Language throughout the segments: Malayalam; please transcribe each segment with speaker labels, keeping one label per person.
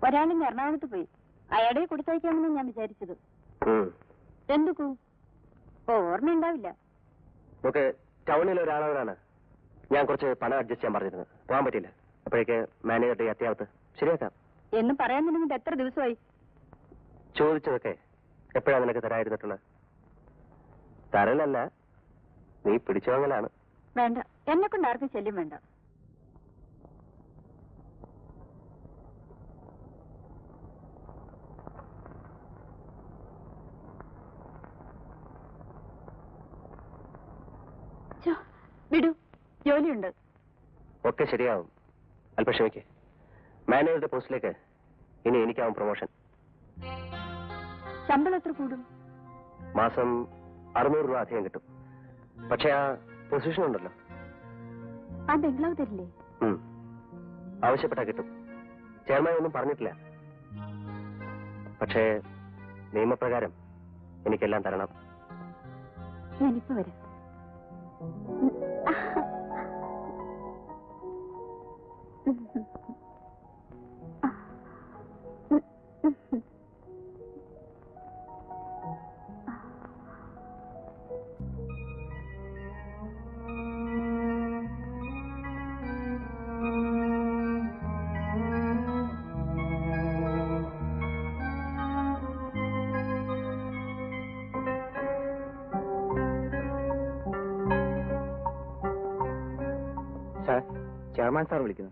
Speaker 1: ഒരാളിന്ന് എറണാകുളത്ത് പോയി. അയാളെ കൊടുത്തയക്കാമെന്ന് ഞാൻ വിചാരിച്ചത്. എന്തുക്കൂ? ഓർമ്മ ഉണ്ടാവില്ല.
Speaker 2: ടൗണിൽ ഒരാളോടാണ് ഞാൻ കുറച്ച് പണം അഡ്ജസ്റ്റ് ചെയ്യാൻ പറഞ്ഞിരുന്നത്. പോകാൻ പറ്റില്ല. അപ്പോഴേക്ക് മാനേജറുടെ അത്യാവത്ത് ശരിയാക്കാം
Speaker 1: എന്ന് പറയാൻ തുടങ്ങിയിട്ട് എത്ര ദിവസമായി?
Speaker 2: ചോദിച്ചതൊക്കെ എപ്പോഴാണ് നിനക്ക് തരായിരുന്നിട്ടുള്ളത്? തരലല്ല, നീ പിടിച്ചു വാങ്ങലാണ്.
Speaker 1: വേണ്ട, എന്നെ കൊണ്ട് ആർക്കും ശല്യം വേണ്ട. വിടൂ, ജോലിയുണ്ട്.
Speaker 2: ഒക്കെ ശരിയാവും. അല്പം ക്ഷമിക്ക്. മാനേജറുടെ പോസ്റ്റിലേക്ക് ഇനി എനിക്കാവും പ്രൊമോഷൻ.
Speaker 1: ശമ്പളം എത്ര കൂടും?
Speaker 2: മാസം 600 രൂപ അധികം കിട്ടും. പക്ഷെ ആ പൊസിഷൻ ഉണ്ടല്ലോ.
Speaker 1: ആ ബംഗ്ലാവ് തരില്ലേ?
Speaker 2: ആവശ്യപ്പെട്ടാ കിട്ടും. ചെയർമാൻ ഒന്നും പറഞ്ഞിട്ടില്ല. പക്ഷേ നിയമപ്രകാരം എനിക്കെല്ലാം തരണം.
Speaker 1: ഞാനിപ്പോ വരാം.
Speaker 2: ചെയർമാൻ സാർ വിളിക്കുന്നു.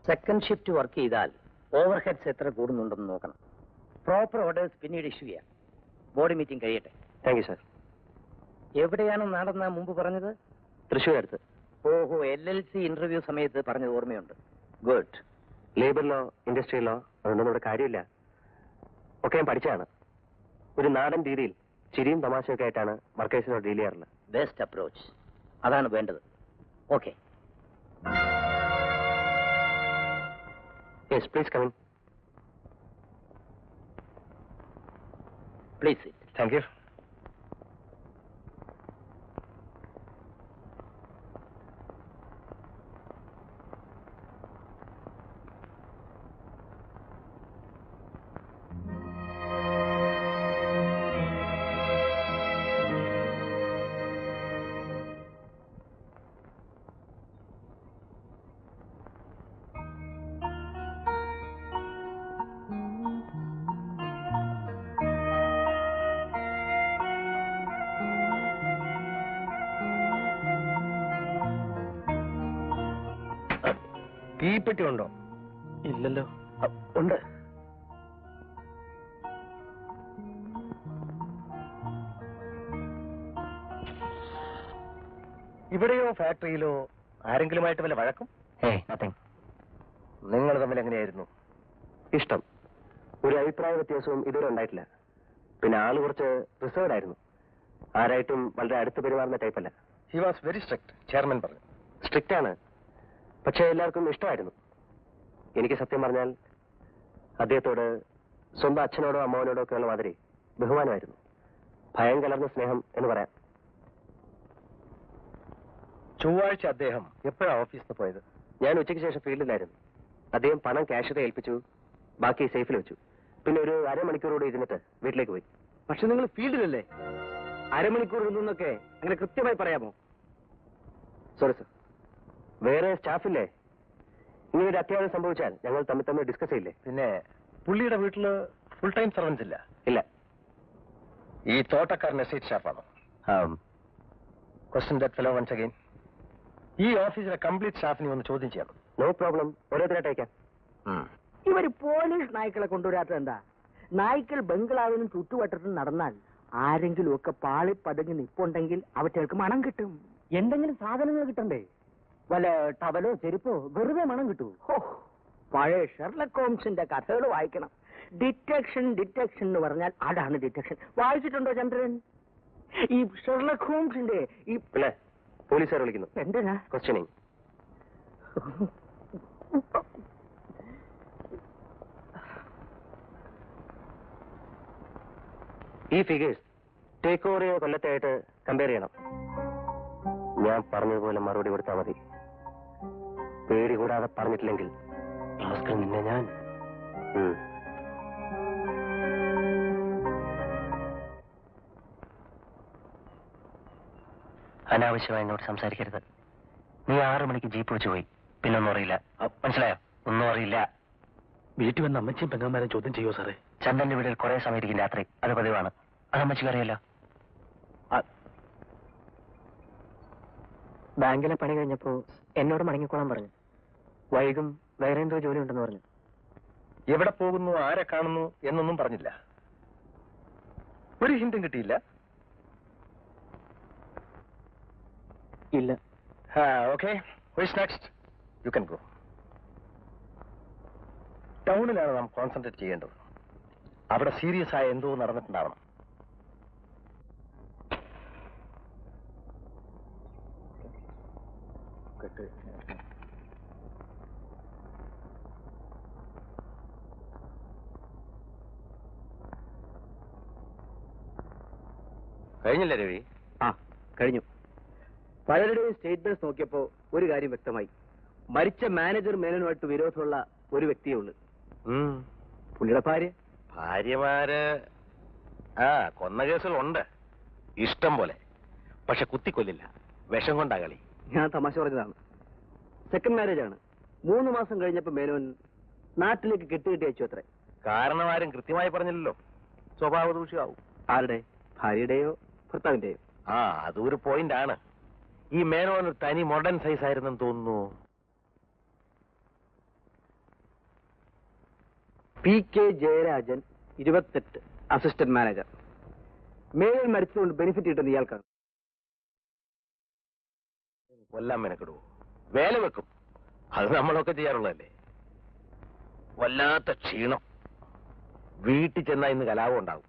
Speaker 3: സെക്കൻഡ് ഷിഫ്റ്റ് വർക്ക് ചെയ്താൽ ഓവർഹെഡ്സ് എത്ര കൂടുന്നുണ്ടെന്ന് നോക്കണം. പ്രോപ്പർ ഓർഡേഴ്സ് പിന്നീട് ഇഷ്യൂ ചെയ്യാം. ബോർഡ് മീറ്റിംഗ് കഴിയട്ടെ.
Speaker 2: Thank you sir.
Speaker 3: എവിടെയാണ് നടന്ന മുമ്പ് പറഞ്ഞത്?
Speaker 2: തൃശ്ശൂർ അടുത്ത്.
Speaker 3: ഓഹോ, LLC ഇന്റർവ്യൂ സമയത്ത് പറഞ്ഞത് ഓർമ്മയുണ്ട്. ഗുഡ്.
Speaker 2: ലേബറിലോ ഇൻഡസ്ട്രിയിലോ അതൊന്നും ഇവിടെ കാര്യമില്ല. ഒക്കെ ഞാൻ പഠിച്ചതാണ്. ഒരു നാടൻ രീതിയിൽ ചിരിയും തമാശയൊക്കെ ആയിട്ടാണ് വർക്കേഴ്സിനോട് ഡീൽ ചെയ്യാറുള്ളത്.
Speaker 3: Best approach. അതാണ് വേണ്ടത്. Okay.
Speaker 2: Yes, please come in.
Speaker 3: Please sit.
Speaker 2: Thank you. തീപ്പെട്ടി ഉണ്ടോ?
Speaker 3: ഇല്ലല്ലോ.
Speaker 2: ഉണ്ട്.
Speaker 3: ഇവിടെയോ ഫാക്ടറിയിലോ ആരെങ്കിലുമായിട്ട് വല്ല വഴക്കും?
Speaker 2: നത്തിങ്.
Speaker 3: നിങ്ങൾ തമ്മിൽ എങ്ങനെയായിരുന്നു?
Speaker 2: ഇഷ്ടം. ഒരു അഭിപ്രായ വ്യത്യാസവും ഇതുവരെ ഉണ്ടായിട്ടില്ല. പിന്നെ ആള് കുറച്ച് റിസർവ്ഡ് ആയിരുന്നു. ആരായിട്ടും വളരെ അടുത്ത് പെരുമാറുന്ന ടൈപ്പല്ല.
Speaker 3: He was very strict. Chairman പറഞ്ഞു.
Speaker 2: സ്ട്രിക്റ്റ് ആണ്, പക്ഷേ എല്ലാവർക്കും ഇഷ്ടമായിരുന്നു. എനിക്ക് സത്യം പറഞ്ഞാൽ അദ്ദേഹത്തോട് സ്വന്തം അച്ഛനോടോ അമ്മാവനോടോ ഒക്കെ ഉള്ള മാതിരി ബഹുമാനമായിരുന്നു. ഭയം കലർന്ന സ്നേഹം എന്ന് പറയാം.
Speaker 3: ചൊവ്വാഴ്ച അദ്ദേഹം എപ്പോഴാണ് ഓഫീസിൽ നിന്ന് പോയത്?
Speaker 2: ഞാൻ ഉച്ചയ്ക്ക് ശേഷം ഫീൽഡിലായിരുന്നു. അദ്ദേഹം പണം ക്യാഷ് ഏൽപ്പിച്ചു, ബാക്കി സേഫിൽ വെച്ചു. പിന്നെ ഒരു അരമണിക്കൂറോടെ ഇരുന്നിട്ട് വീട്ടിലേക്ക് പോയി.
Speaker 3: പക്ഷെ നിങ്ങൾ ഫീൽഡിലല്ലേ? അരമണിക്കൂർ നിന്നൊക്കെ അങ്ങനെ കൃത്യമായി പറയാമോ?
Speaker 2: സോറി സർ, വേറെ സ്റ്റാഫില്ലേ? ഇങ്ങനെ ഒരു അത്യാവശ്യം സംഭവിച്ചാൽ ഞങ്ങൾ തമ്മിൽ ഡിസ്കസ് ചെയ്യില്ലേ?
Speaker 3: പിന്നെ പുള്ളിയുടെ വീട്ടില് ഫുൾ ടൈം സർവൻസ് ഇല്ല?
Speaker 2: ഇല്ല.
Speaker 3: ഈ തോട്ടക്കാരൻ എസ്റ്റേറ്റ് സ്റ്റാഫാണോ? Question that fellow once again. ഈ ഓഫീസിലെ കംപ്ലീറ്റ് സ്റ്റാഫിനെ ഒന്ന് ചോദ്യം ചെയ്യണം.
Speaker 2: നോ പ്രോബ്ലം, ഓരോരുത്തരായിട്ട് അയക്കാം.
Speaker 4: ഇവര് പോലീസ് നായ്ക്കളെ കൊണ്ടുവരാത്തത് എന്താ? നായ്ക്കൾ ബംഗ്ലാവിനും ചുറ്റുവട്ടത്തിനും നടന്നാൽ ആരെങ്കിലും ഒക്കെ പാളി പതുങ്ങി നിപ്പുണ്ടെങ്കിൽ അവറ്റകൾക്ക് മണം കിട്ടും. എന്തെങ്കിലും സാധനങ്ങൾ കിട്ടണ്ടേ? വല്ല ടവലോ ചെരുപ്പോ വെറുതെ മണം കിട്ടൂ. പഴയ ഷെർലക് ഹോംസിന്റെ കഥകൾ വായിക്കണം. ഡിറ്റക്ഷൻ ഡിറ്റക്ഷൻ എന്ന് പറഞ്ഞാൽ അതാണ് ഡിറ്റക്ഷൻ. വായിച്ചിട്ടുണ്ടോ ചന്ദ്രൻ? ഈ ഷെർലക് ഹോംസിന്റെ ഈ
Speaker 2: പോലീസുകാർ വിളിക്കുന്നു.
Speaker 4: എന്തിനാ?
Speaker 2: ക്വസ്റ്റ്യനിങ്. ഈ ഫിഗേഴ്സ് ടേക്ക് ഓവർ ചെയ്ത കൊല്ലത്തായിട്ട് കമ്പയർ ചെയ്യണം. ഞാൻ പറഞ്ഞതുപോലെ മറുപടി കൊടുത്താൽ മതി. പേടി കൂടാതെ പറഞ്ഞിട്ടില്ലെങ്കിൽ ഭാസ്കർ നിന്നെ ഞാൻ അനാവശ്യമായി എന്നോട് സംസാരിക്കരുത്. നീ 6 മണിക്ക് ജീപ്പ് വെച്ച് പോയി, പിന്നെ ഒന്നും അറിയില്ല. മനസ്സിലായോ? ഒന്നും അറിയില്ല.
Speaker 5: വീട്ടിൽ വന്ന് അമ്മച്ചിയും പെങ്ങന്മാരും ചോദ്യം ചെയ്യുമോ സാറേ?
Speaker 2: ചന്ദന്റെ വീട്ടിൽ കുറെ സമയം ഇരിക്കും രാത്രി. അത് പതിവാണ്. അത് അമ്മച്ചിക്ക് അറിയാലോ. ബാങ്കിലെ പണി കഴിഞ്ഞപ്പോ എന്നോട് മടങ്ങിക്കോളാൻ പറഞ്ഞു. വൈകും വേറെ എന്തോ ജോലി ഉണ്ടെന്ന് പറഞ്ഞു.
Speaker 5: എവിടെ പോകുന്നു, ആരെ കാണുന്നു എന്നൊന്നും പറഞ്ഞില്ല. ഒരു ഹിന്റും കിട്ടിയില്ല.
Speaker 2: ഇല്ല.
Speaker 5: Okay, next you can go. ടൗണിലാണ് നാം കോൺസെൻട്രേറ്റ് ചെയ്യേണ്ടത്. അവിടെ സീരിയസ് ആയ എന്തോ നടന്നിട്ടുണ്ടാവണം.
Speaker 2: കഴിഞ്ഞില്ലേ രവി?
Speaker 4: ആ കഴിഞ്ഞു. പലരുടെയും സ്റ്റേറ്റ്മെന്റ്സ് നോക്കിയപ്പോ ഒരു കാര്യം വ്യക്തമായി. മരിച്ച മാനേജർ മേനനുമായിട്ട് വിരോധമുള്ള ഒരു വ്യക്തിയേ ഉള്ളൂ. പുള്ളിയുടെ
Speaker 5: ഭാര്യമാര് കൊന്ന കേസുകളുണ്ട് ഇഷ്ടം പോലെ. പക്ഷെ കുത്തിക്കൊല്ലില്ല, വിഷം കൊണ്ടാ കളി.
Speaker 4: ഞാൻ തമാശ പറഞ്ഞതാണ്. സെക്കൻഡ് മാരേജ് ആണ്. 3 മാസം കഴിഞ്ഞപ്പോ മേനോൻ നാട്ടിലേക്ക് കെട്ടുകെട്ടി അയച്ചു അത്രേ.
Speaker 5: കാരണം ആരും കൃത്യമായി പറഞ്ഞില്ലല്ലോ. സ്വഭാവ ദൂഷ്യമാവും.
Speaker 4: ആരുടെ? ഭാര്യയുടെയോ ഭർത്താവിന്റെയോ?
Speaker 5: അതൊരു പോയിന്റ് ആണ്. ഈ മേനോൻ ഒരു തനി മോഡേൺ സൈസ് ആയിരുന്നെന്ന് തോന്നുന്നു.
Speaker 4: P.K. Jayarajan 28, assistant manager. Menon മരിച്ചതുകൊണ്ട് ബെനിഫിറ്റ് കിട്ടുന്ന ഇയാൾക്കാണ്.
Speaker 5: കൊല്ലാൻ മെനക്കെടുവോ? വേല വെക്കും. അത് നമ്മളൊക്കെ ചെയ്യാറുള്ളതല്ലേ. വല്ലാത്ത ക്ഷീണം. വീട്ടിൽ ചെന്നാൽ ഇന്ന് കലാപം ഉണ്ടാവും.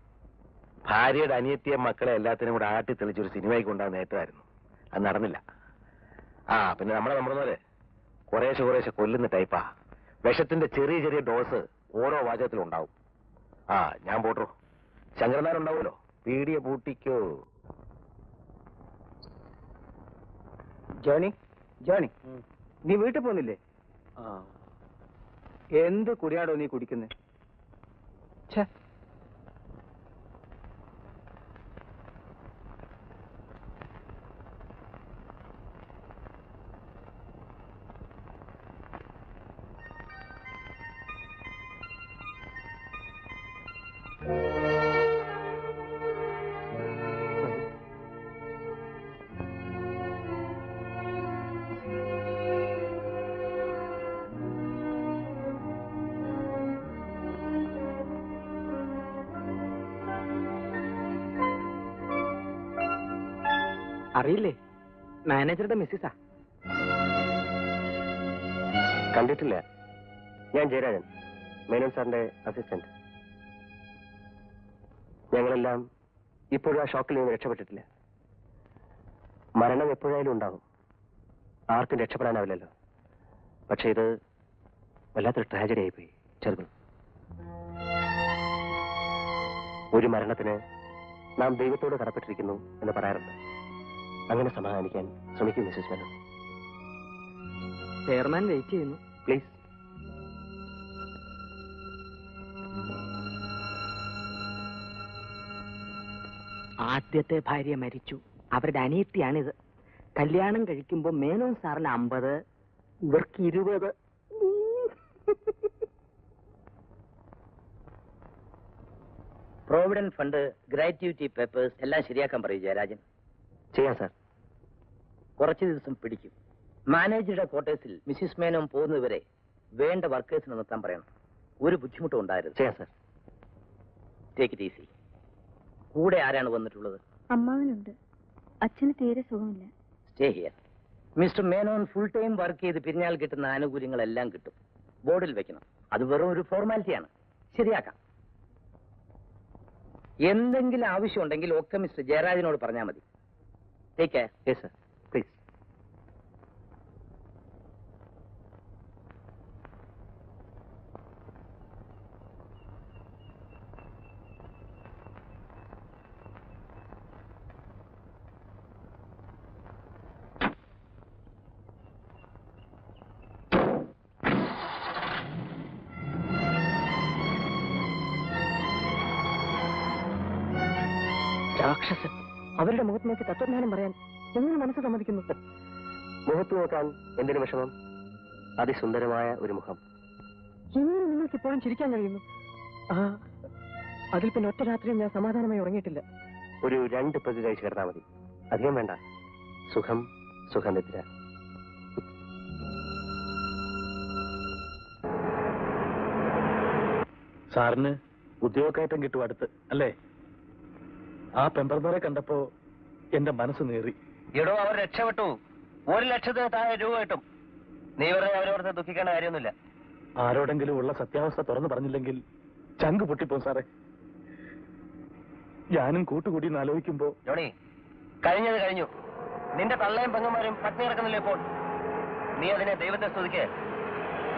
Speaker 5: ഭാര്യയുടെ അനിയത്തിയെ മക്കളെ എല്ലാത്തിനും കൂടെ ആട്ടി തെളിച്ചൊരു സിനിമയ്ക്ക് കൊണ്ടാകുന്ന നേട്ടമായിരുന്നു. അത് നടന്നില്ല. പിന്നെ നമ്മുടെ പോലെ കുറേശ്ശെ കൊല്ലുന്ന ടൈപ്പാ. വിഷത്തിന്റെ ചെറിയ ചെറിയ ഡോസ് ഓരോ വാചകത്തിലും ഉണ്ടാവും. ഞാൻ പോട്ടോ. ശങ്കരനാരുണ്ടാവുമല്ലോ, പീടിയ പൂട്ടിക്കോ.
Speaker 4: ജോണി, നീ വീട്ടിൽ പോന്നില്ലേ? എന്ത് കുടിയാടോ നീ കുടിക്കുന്നേ? അറിയില്ലേ? മാനേജറുടെ മിസ്സിസാ.
Speaker 2: കണ്ടിട്ടില്ല. ഞാൻ ജയരാജൻ, മേനോൻ സാറിന്റെ അസിസ്റ്റന്റ്. ഞങ്ങളെല്ലാം ഇപ്പോഴും ആ ഷോക്കിൽ നിന്ന് രക്ഷപ്പെട്ടിട്ടില്ല. മരണം എപ്പോഴായാലും ഉണ്ടാവും. ആർക്കും രക്ഷപ്പെടാനാവില്ലല്ലോ. പക്ഷെ ഇത് വല്ലാത്തൊരു ട്രാജഡി ആയിപ്പോയി. ചെറുപ്പം ഒരു മരണത്തിന് നാം ദൈവത്തോട് കടപ്പെട്ടിരിക്കുന്നു എന്ന് പറയാറുണ്ട്. അങ്ങനെ സമാധാനിക്കാൻ ശ്രമിക്കും മിസ്സസ് മേനോൻ.
Speaker 4: ചെയർമാൻ വെയിറ്റ് ചെയ്യുന്നു.
Speaker 2: പ്ലീസ്.
Speaker 4: ആദ്യത്തെ ഭാര്യ മരിച്ചു. അവരുടെ അനിയത്തിയാണിത്. കല്യാണം കഴിക്കുമ്പോ മേനോൻ സാറിന് 50, ഇവർക്ക് 20.
Speaker 3: പ്രോവിഡന്റ് ഫണ്ട്, ഗ്രാറ്റുവിറ്റി പേപ്പേഴ്സ് എല്ലാം ശരിയാക്കാൻ പറയൂ ജയരാജൻ.
Speaker 2: ചെയ്യാം സാർ.
Speaker 3: കുറച്ച് ദിവസം പിടിക്കും. മാനേജറുടെ ക്വാർട്ടേഴ്സിൽ മിസ്സിസ് മേനോൻ പോകുന്നതുവരെ വേണ്ട വർക്കേഴ്സിന് നിർത്താൻ പറയണം. ഒരു ബുദ്ധിമുട്ടും ഉണ്ടായിരുന്നു.
Speaker 2: ചെയ്യാം സാർ.
Speaker 3: Take it easy. കൂടെ ആരാണ് വന്നിട്ടുള്ളത്?
Speaker 1: അമ്മാവനുണ്ട്. അച്ഛന് തീരെ സുഖമില്ല.
Speaker 3: Stay here. Mister Menon full time work ചെയ്ത് പിരിഞ്ഞാൽ കിട്ടുന്ന ആനുകൂല്യങ്ങളെല്ലാം കിട്ടും. ബോർഡിൽ വെക്കണം. അത് വെറും ഒരു ഫോർമാലിറ്റിയാണ്. ശരിയാക്കാം. എന്തെങ്കിലും ആവശ്യമുണ്ടെങ്കിൽ ഒക്കെ മിസ്റ്റർ ജയരാജനോട് പറഞ്ഞാൽ മതി. Take care.
Speaker 2: Yes sir, please.
Speaker 4: രാക്ഷസൻ അവരുടെ മുഖത്ത് നോക്കി തത്വജ്ഞാനം പറയാൻ എങ്ങനെ മനസ്സ് സമ്മതിക്കുന്നു?
Speaker 2: മുഖത്ത് നോക്കാൻ എന്തിനു വിഷമം? അതിസുന്ദരമായ ഒരു മുഖം.
Speaker 4: എങ്ങനെ നിങ്ങൾക്ക് ഇപ്പോഴും ചിരിക്കാൻ കഴിയുന്നു? അതിൽ പിന്നെ ഒറ്റ രാത്രിയും ഞാൻ സമാധാനമായി ഉറങ്ങിയിട്ടില്ല.
Speaker 2: ഒരു 2 പെഗ് കഴിച്ച് കിടന്നാൽ മതി. അധികം വേണ്ട. സുഖം സുഖനിദ്ര.
Speaker 6: സാറിന് ഉദ്യോഗക്കയറ്റം കിട്ടും അടുത്ത് അല്ലേ? ആ പെമ്പർന്നോരെ കണ്ടപ്പോ എന്റെ മനസ്സ് നേറി.
Speaker 2: എടോ, അവർ രക്ഷപ്പെട്ടു. 1 ലക്ഷത്തിന് താഴെ രൂപ കിട്ടും. നീ വെറുതെ അവരോട് ദുഃഖിക്കേണ്ട കാര്യമൊന്നുമില്ല.
Speaker 6: ആരോടെങ്കിലും ഉള്ള സത്യാവസ്ഥ തുറന്നു പറഞ്ഞില്ലെങ്കിൽ ചങ്ക് പൊട്ടിപ്പോ സാറേ. ഞാനും കൂട്ടുകൂടി ആലോചിക്കുമ്പോ.
Speaker 2: ജോണി, കഴിഞ്ഞത് കഴിഞ്ഞു. നിന്റെ തള്ളയും പെങ്ങന്മാരും പട്ടിണി കിടക്കുന്നില്ല ഇപ്പോൾ. നീ അതിനെ ദൈവത്തെ സ്തുതിക്ക്.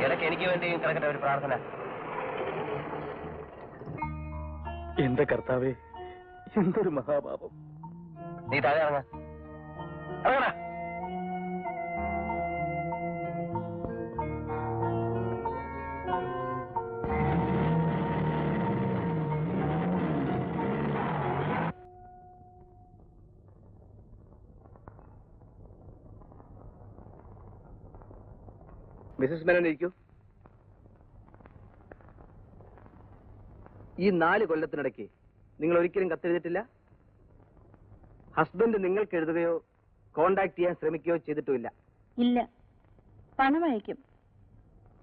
Speaker 2: ഇടയ്ക്ക് എനിക്ക് വേണ്ടിയും കിടക്കട്ടെ ഒരു പ്രാർത്ഥന.
Speaker 6: എന്റെ കർത്താവേ, എന്തൊരു മഹാപാപം.
Speaker 2: നീ താഴെ ഇറങ്ങ. ഇറങ്ങണ.
Speaker 3: മിസസ് മേനോൻ ഇരിക്കൂ. ഈ 4 കൊല്ലത്തിനിടയ്ക്ക് നിങ്ങൾ ഒരിക്കലും കത്തെഴുതിയിട്ടില്ല? ഹസ്ബൻഡ് നിങ്ങൾക്ക് എഴുതുകയോ കോണ്ടാക്ട് ചെയ്യാൻ ശ്രമിക്കുകയോ ചെയ്തിട്ടുമില്ല?
Speaker 1: ഇല്ല. പണം അയക്കും.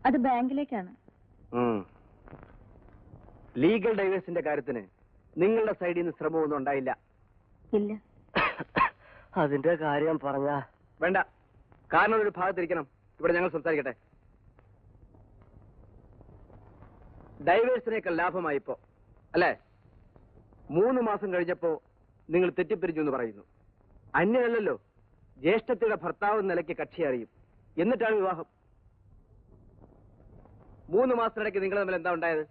Speaker 1: അത് ബാങ്കിലേക്കാണ്.
Speaker 3: ലീഗൽ ഡൈവേഴ്സിന്റെ കാര്യത്തിന് നിങ്ങളുടെ സൈഡിൽ നിന്ന് ശ്രമമൊന്നും ഉണ്ടായില്ല?
Speaker 1: ഇല്ല.
Speaker 2: അതിന്റെ കാര്യം പറഞ്ഞ
Speaker 3: വേണ്ട. കാരണം ഒരു ഭാഗത്തിരിക്കണം. ഇവിടെ ഞങ്ങൾ സംസാരിക്കട്ടെ. ഡൈവേഴ്സിനേക്കാൾ ലാഭമായിപ്പോ അല്ലേ? 3 മാസം കഴിഞ്ഞപ്പോ നിങ്ങൾ തെറ്റിപ്പിരിച്ചു എന്ന് പറയുന്നു. അന്യനല്ലല്ലോ, ജ്യേഷ്ഠത്തിയുടെ ഭർത്താവ് നിലയ്ക്ക് കക്ഷി അറിയും. എന്നിട്ടാണ് വിവാഹം. 3 മാസത്തിനിടയ്ക്ക് നിങ്ങൾ തമ്മിൽ എന്താ ഉണ്ടായത്?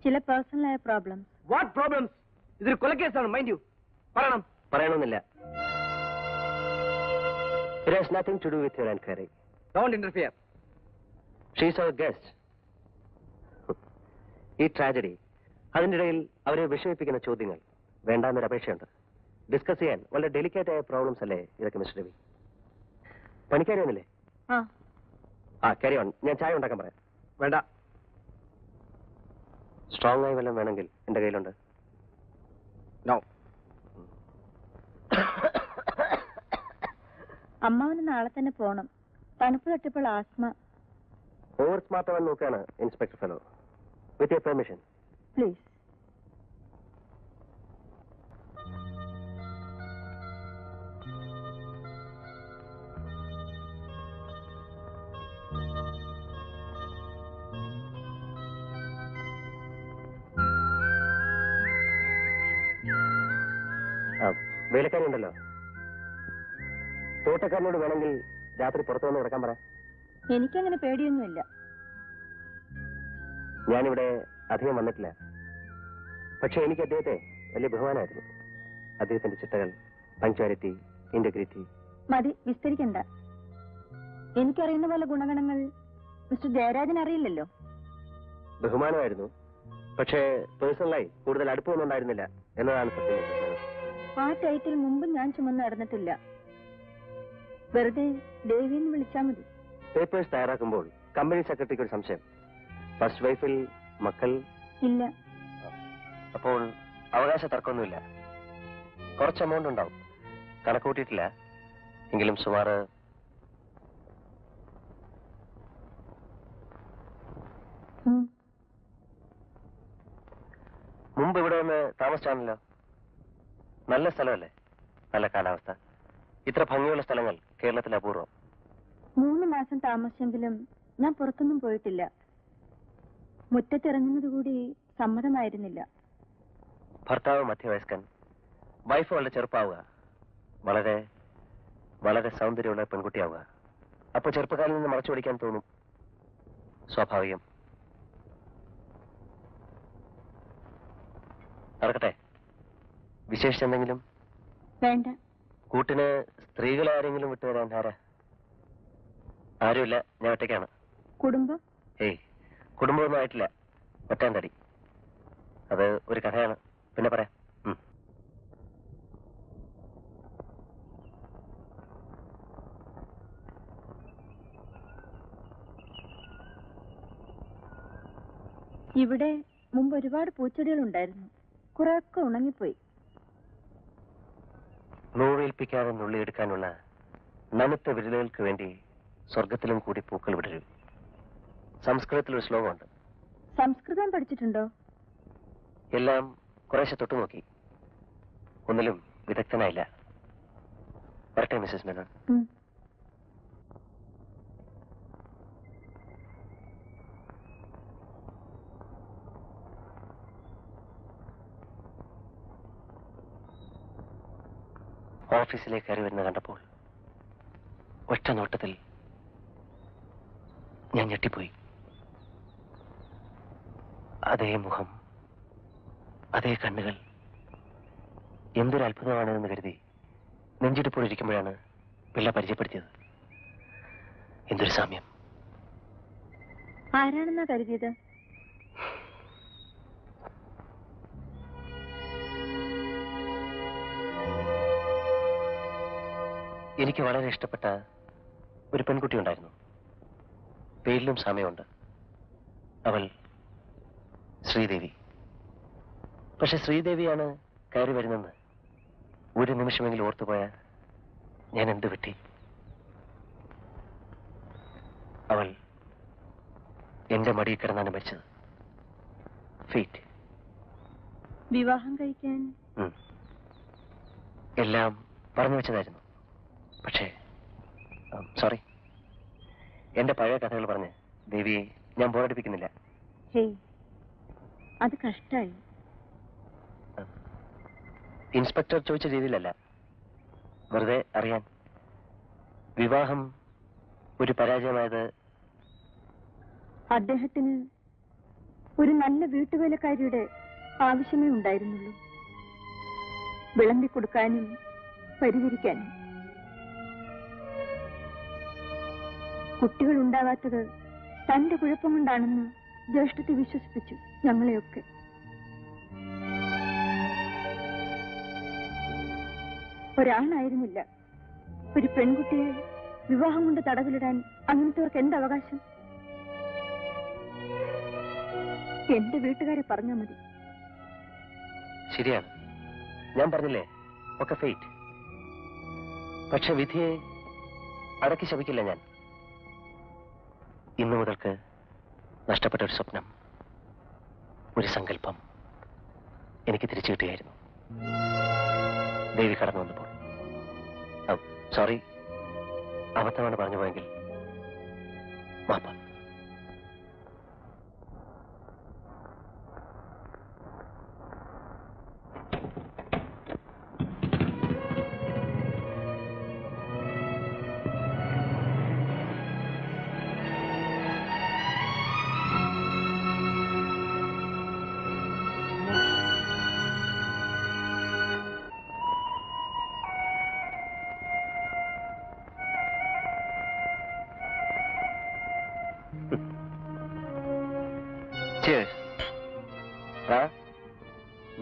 Speaker 1: ചില പേഴ്സണലായ പ്രോബ്ലംസ്.
Speaker 3: What problems? ഇതൊരു കൊലക്കേസാണ്, മൈൻഡ് യു. പറയണം.
Speaker 2: പറയണമെന്നില്ല. It has nothing to do with your inquiry.
Speaker 3: Don't interfere.
Speaker 2: She is our guest. ഈ ട്രാജഡി, അതിൻ്റെ ഇടയിൽ അവരെ വിഷമിപ്പിക്കുന്ന ചോദ്യങ്ങൾ വേണ്ടാന്നൊരു അപേക്ഷയുണ്ട്. ഡിസ്കസ് ചെയ്യാൻ വളരെ ഡെലിക്കേറ്റ് ആയ പ്രോബ്ലംസ് അല്ലേ ഇതൊക്കെ മിസ്റ്റർ രവി? പണിക്കാരിയൊന്നുമില്ലേ? Carry on. ഞാൻ ചായ ഉണ്ടാക്കാൻ പറയാം.
Speaker 3: വേണ്ട.
Speaker 2: സ്ട്രോങ് ആയി വല്ലതും വേണമെങ്കിൽ എന്റെ കയ്യിലുണ്ട്.
Speaker 3: നോ.
Speaker 1: അമ്മാവന് നാളെ തന്നെ പോണം. തണുപ്പ് തട്ടിപ്പോൾ ആസ്മ.
Speaker 2: ഓവർ സ്മാർട്ട് ആവാൻ നോക്കുകയാണ് inspector fellow. With your permission
Speaker 1: please.
Speaker 2: വേലക്കാരി ഉണ്ടല്ലോ, തോട്ടക്കാരനോട് വേണമെങ്കിൽ രാത്രി പുറത്തു വന്ന് കിടക്കാൻ പറ.
Speaker 1: എനിക്കങ്ങനെ പേടിയൊന്നുമില്ല.
Speaker 2: ഞാനിവിടെ അധികം വന്നിട്ടില്ല. പക്ഷെ എനിക്ക് അദ്ദേഹത്തെ വലിയ ബഹുമാനമായിരുന്നു. അദ്ദേഹത്തിന്റെ ചിട്ടകൾ, പങ്ക്ച്വാലിറ്റി, ഇന്റഗ്രിറ്റി.
Speaker 1: മതി, വിസ്തരിക്കണ്ട. എനിക്കറിയുന്ന പോലെ ഗുണഗണങ്ങൾ മിസ്റ്റർ ജയരാജൻ അറിയില്ലല്ലോ.
Speaker 2: ബഹുമാനമായിരുന്നു, പക്ഷേ പേഴ്സണലായി കൂടുതൽ അടുപ്പമൊന്നും ഉണ്ടായിരുന്നില്ല എന്നതാണ് സത്യം.
Speaker 1: ആ ടൈറ്റിൽ മുമ്പ് ഞാൻ ചുമന്ന് നടന്നിട്ടില്ല. വെറുതെ ദേവിന്ന് വിളിച്ചാൽ മതി.
Speaker 2: പേപ്പേഴ്സ് തയ്യാറാക്കുമ്പോൾ കമ്പനി സെക്രട്ടറിക്ക് ഒരു സംശയം. ഫസ്റ്റ് വൈഫിൽ മക്കൾ
Speaker 1: ഇല്ല.
Speaker 2: അപ്പോൾ അവകാശ തർക്കമൊന്നുമില്ല. കുറച്ച് എമൗണ്ട് ഉണ്ടാവും, കണക്കൂട്ടിയിട്ടില്ല. എങ്കിലും സുമാറ് മുമ്പ് ഇവിടെ വന്ന് താമസിച്ചാണല്ലോ. നല്ല സ്ഥലമല്ലേ? നല്ല കാലാവസ്ഥ. ഇത്ര ഭംഗിയുള്ള സ്ഥലങ്ങൾ കേരളത്തിൽ അപൂർവം.
Speaker 1: 3 മാസം താമസിച്ചെങ്കിലും ഞാൻ പുറത്തൊന്നും പോയിട്ടില്ല. മുറ്റത്തിറങ്ങുന്നത് കൂടി സമ്മതമായിരുന്നില്ല.
Speaker 2: ഭർത്താവ് മധ്യവയസ്കൻ, വൈഫ് വളരെ ചെറുപ്പാവുക, വളരെ വളരെ സൗന്ദര്യമുള്ള പെൺകുട്ടിയാവുക. അപ്പൊ ചെറുപ്പക്കാരിൽ നിന്ന് മറച്ചു പിടിക്കാൻ തോന്നും. സ്വാഭാവികം. നടക്കട്ടെ. വിശേഷിച്ചെന്തെങ്കിലും?
Speaker 1: വേണ്ട.
Speaker 2: കൂട്ടിന് സ്ത്രീകളെ ആരെങ്കിലും വിട്ടുവരാൻ ആരാ? ആരുമില്ല, ഞാൻ ഒറ്റയ്ക്കാണ്.
Speaker 1: കുടുംബം?
Speaker 2: ഏയ്, കുടുംബമൊന്നും ആയിട്ടില്ല. ഒറ്റാൻ തടി. അത് ഒരു കഥയാണ്, പിന്നെ പറയാം.
Speaker 1: ഇവിടെ മുമ്പ് ഒരുപാട് പൂച്ചെടികൾ ഉണ്ടായിരുന്നു. കുറെയൊക്കെ ഉണങ്ങിപ്പോയി.
Speaker 2: നോവേൽപ്പിക്കാതെ നുള്ളിയെടുക്കാനുള്ള നനുത്ത വിരലുകൾക്ക് വേണ്ടി സ്വർഗത്തിലും കൂടി പൂക്കൾ വിടരും. സംസ്കൃതത്തിലൊരു ശ്ലോകമുണ്ട്.
Speaker 1: സംസ്കൃതം പഠിച്ചിട്ടുണ്ടോ?
Speaker 2: എല്ലാം കുറേശ്ശെ തൊട്ടു നോക്കി. ഒന്നിലും വിദഗ്ധനായില്ല. വരട്ടെ മിസ്സസ് മേനോൻ. ഓഫീസിലേക്ക് കയറി വരുന്ന കണ്ടപ്പോൾ ഒറ്റ നോട്ടത്തിൽ ഞാൻ ഞെട്ടിപ്പോയി. അതേ മുഖം, അതേ കണ്ണുകൾ. എന്തൊരു അത്ഭുതമാണെന്ന് കരുതി നെഞ്ചിടിപ്പോടിരിക്കുമ്പോഴാണ് പിള്ള പരിചയപ്പെടുത്തിയത്. എന്തൊരു സാമ്യം.
Speaker 1: ആരാണെന്നാ കരുതിയത്?
Speaker 2: എനിക്ക് വളരെ ഇഷ്ടപ്പെട്ട ഒരു പെൺകുട്ടി ഉണ്ടായിരുന്നു. പേരിലും സാമ്യമുണ്ട്. അവൾ ശ്രീദേവി. പക്ഷെ ശ്രീദേവിയാണ് കയറി വരുന്നെന്ന് ഒരു നിമിഷമെങ്കിലും ഓർത്തുപോയാൽ ഞാൻ എന്ത് പറ്റി? അവൾ എന്റെ മടിയിൽ കിടന്നാണ് മരിച്ചത്. ഫീറ്റ്.
Speaker 1: വിവാഹം കഴിക്കാൻ
Speaker 2: എല്ലാം പറഞ്ഞു വെച്ചതായിരുന്നു. പക്ഷേ സോറി, എന്റെ പഴയ കഥകൾ പറഞ്ഞ് ദേവിയെ ഞാൻ ബോറടിപ്പിക്കുന്നില്ല.
Speaker 1: ഹേയ്, അത് കഷ്ടായി.
Speaker 2: ഇൻസ്പെക്ടർ ചോദിച്ച രീതിയിലല്ല, വെറുതെ അറിയാൻ. വിവാഹം ഒരു പരാജയമായത്
Speaker 1: അദ്ദേഹത്തിന് ഒരു നല്ല വീട്ടുവേലക്കാരിയുടെ ആവശ്യമേ ഉണ്ടായിരുന്നുള്ളൂ. വിളമ്പി കൊടുക്കാനും പരിഹരിക്കാനും. കുട്ടികൾ ഉണ്ടാവാത്തത് തന്റെ കുഴപ്പം കൊണ്ടാണെന്ന് ജ്യേഷ്ഠത്തെ വിശ്വസിപ്പിച്ചു ഞങ്ങളെയൊക്കെ. ഒരാണായിരുന്നില്ല, ഒരു പെൺകുട്ടിയെ വിവാഹം കൊണ്ട് തടവിലിടാൻ അങ്ങനത്തെവർക്ക് എന്ത് അവകാശം? എന്റെ വീട്ടുകാരെ പറഞ്ഞാൽ മതി.
Speaker 2: ശരിയാണ്, ഞാൻ പറഞ്ഞില്ലേ, ഒക്കെ ഫേറ്റ്. പക്ഷെ വിധിയെ അടക്കി ശപിക്കില്ല ഞാൻ. ഇന്നു മുതൽക്ക് നഷ്ടപ്പെട്ട ഒരു സ്വപ്നം, ഒരു സങ്കല്പം എനിക്ക് തിരിച്ചു കിട്ടുകയായിരുന്നു. ദേവി കടന്നു വന്നപ്പോൾ. സോറി, അബദ്ധമാണ് പറഞ്ഞു പോയെങ്കിൽ മാപ്പ്.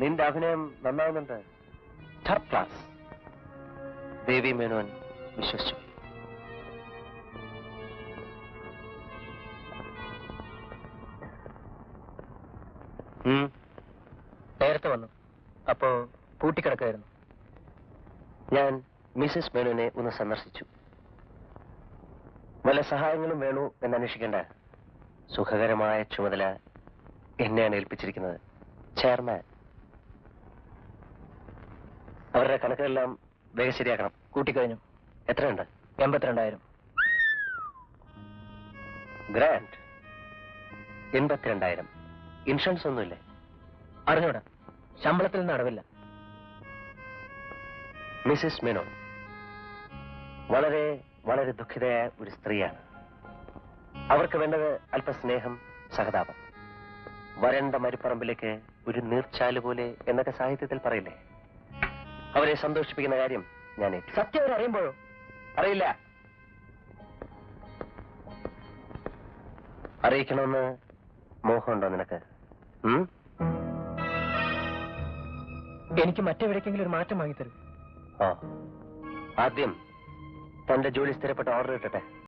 Speaker 2: നിന്റെ അഭിനയം നന്നാവുന്നുണ്ട്. Top class. ദേവി മേനോൻ വിശ്വസിച്ചു.
Speaker 4: നേരത്തെ വന്നു. അപ്പോ പൂട്ടിക്കിടക്കായിരുന്നു.
Speaker 2: ഞാൻ മിസസ് മേനോനെ ഒന്ന് സന്ദർശിച്ചു. വല്ല സഹായങ്ങളും വേണോ എന്നന്വേഷിക്കേണ്ട സുഖകരമായ ചുമതല എന്നെയാണ് ഏൽപ്പിച്ചിരിക്കുന്നത്. ചെയർമാൻ. അവരുടെ കണക്കുകളെല്ലാം വേഗം ശരിയാക്കണം.
Speaker 4: കൂട്ടിക്കഴിഞ്ഞു.
Speaker 2: എത്രയുണ്ട്?
Speaker 4: 82,000.
Speaker 2: ഗ്രാൻഡ്. 82,000. ഇൻഷുറൻസ് ഒന്നുമില്ലേ?
Speaker 4: അറിഞ്ഞൂടാ, ശമ്പളത്തിൽ നിന്ന് അടവില്ല.
Speaker 2: മിസസ് മേനോൻ വളരെ വളരെ ദുഃഖിതയായ ഒരു സ്ത്രീയാണ്. അവർക്ക് വേണ്ടത് അല്പസ്നേഹം, സഹതാപം. വരണ്ട മരുപ്പറമ്പിലേക്ക് ഒരു നീർച്ചാല് പോലെ എന്നൊക്കെ സാഹിത്യത്തിൽ പറയില്ലേ? അവരെ സന്തോഷിപ്പിക്കുന്ന കാര്യം ഞാൻ
Speaker 4: സത്യം അവരറിയുമ്പോഴോ?
Speaker 2: അറിയില്ല. അറിയിക്കണമെന്ന് മോഹമുണ്ടോ നിനക്ക്?
Speaker 4: എനിക്ക് മറ്റെവിടേക്കെങ്കിലും ഒരു മാറ്റം വാങ്ങിത്തരും.
Speaker 2: ആദ്യം തന്റെ ജോലി സ്ഥിരപ്പെട്ട ഓർഡർ ഇട്ടട്ടെ.